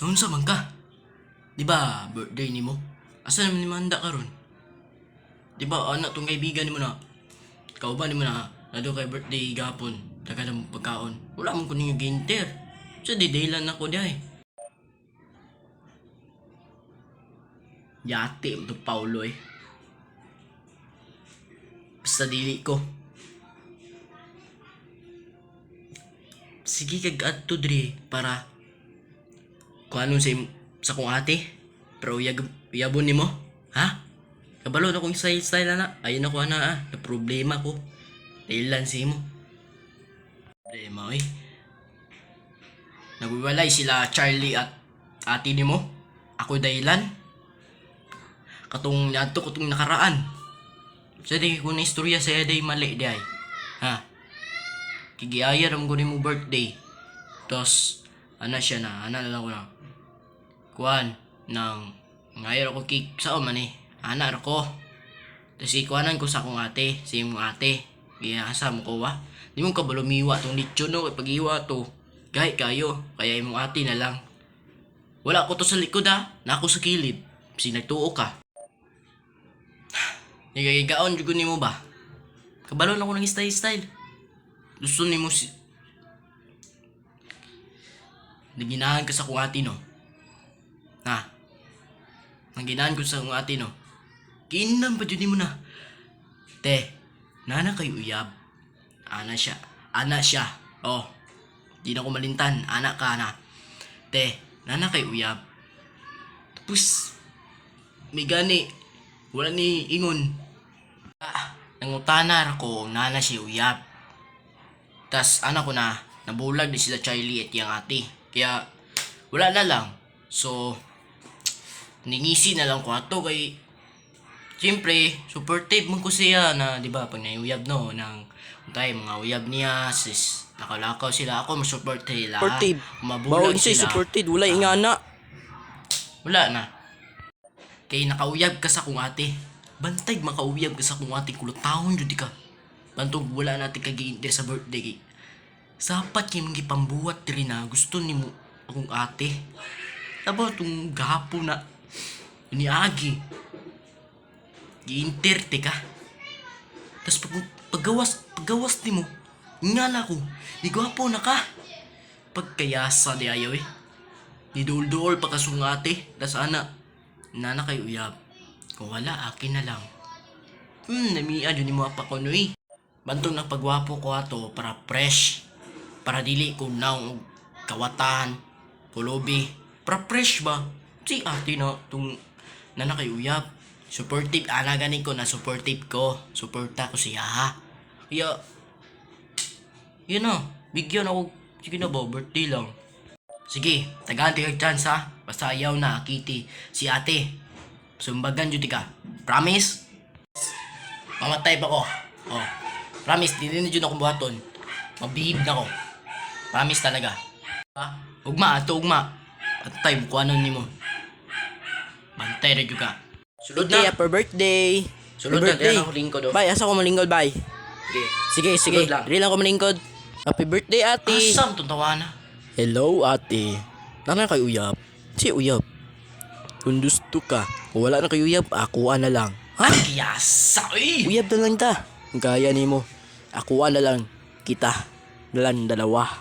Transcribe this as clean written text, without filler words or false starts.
Unsa man ka? Di ba birthday nimo? Asa naman ni manda karon? Di ba anak tong kaibigan nimo na? Kauban nimo na nado kay birthday gapon. Daga ng pagkaon. Wala man ko ninyo ginter. Sa didaylan ako diay. Yati mo to Paulo eh. Basta dili ko. Sige kag adto diri para kung anong sa kong ate. Pero uyabon nimo, ha? Kabalo na kong style na. Ayun ako na na problema ko. Dahil si mo. Problema eh. Nagwiwalay sila Charlie at ate nimo. Ako dahilan. Katong nato katong nakaraan. Sa di ko na istorya sa day mali di ay. Ha? Kigiaya ram ko nimo birthday. Tos ana siya na, ana lang ko na. Kuan nang ngayon ako cake sa man eh. Ana ra ko. Tapos ikuanan ko sa akong ate, sa imong ate. Kaya mo ko wa. Di mo ka balumiwa tong lechon no, pag iwa to. Gahit kayo, kaya imong ate na lang. Wala ko to sa likod ha, na ako sa kilid. Kasi nagtuo ka. Nagagigaon jud nimo ba? Kabalo na ko ng style. Gusto nimo si naginahan ka sa kong ate no. Ha? Naginahan ko sa kong ate no. Kinam pa jud nimo na. Te, nana kay uyab. Ana siya. Oh. Di na ko malintan, anak ka na. Te, nana kay uyab. Tapos may gani wala ni ingon. Nangutana ra ko nana si uyab. Tas anak ko na nabulag di sila Charlie at yang ate. Kaya wala na lang. So ningisi na lang ko ato kay siyempre supportive man ko siya na di ba pag naiuyab no nang tay mga uyab niya sis nakalakaw sila ako masupport sila. Supportive. Mabulag Bawal siya sila. supported, wala ingana. Wala na. Kay nakauyab ka sa kong ate. Bantay makauyab ka sa kong ate kulutahon jud ka. Bantog wala natin kagiinter sa birthday kay. Sapat kay mga pambuhat diri na gusto nimo akong ate. Aba tong gapo na niagi. Giinter te ka. Tas paggawas nimo ngala ko. Di gwapo na ka. Pagkayasa di ayaw eh. Di dul-dul pa kasong ate. Tas ana nana kay uyab. Kung wala akin na lang. Namiya dyan mo apa ko no eh. Bantong na pagwapo ko ato para fresh. Para dili ko naong kawatan, pulubi. Para fresh ba? Si ate na itong nana kay uyab. Supportive, ganin ko na supportive ko. Supporta ko siya ha. Kaya, yun na. Bigyan ako. Sige na ba, birthday lang. Sige, taganti kag chance ha. Basta ayaw na, Kitty. Si ate. Sumbagan jud ka. Promise? Mamatay pa ko. Oh. Promise, dili na jud ako buhaton. Mabihib na ko. Promise talaga. Ha? Ugma. Pantay mo kung ano nimo. Bantay ra jud ka. Sulod Okay, na. happy birthday. Sulod na, diyan ako lingkod oh. Bye, asa ko malingkod, bye. Sige. Sige. Sulod lang. Dili lang ako malingkod. Happy birthday, ate. Asam tong tawana. Hello, ate. Nana kay uyab. Si uyab. Kung gusto ka, kung wala na kay uyab, akuha na lang. Ha? Kiyasa eh. Uyab na lang ta. Gaya nimo. Akuha na lang kita. Dalan dalawa.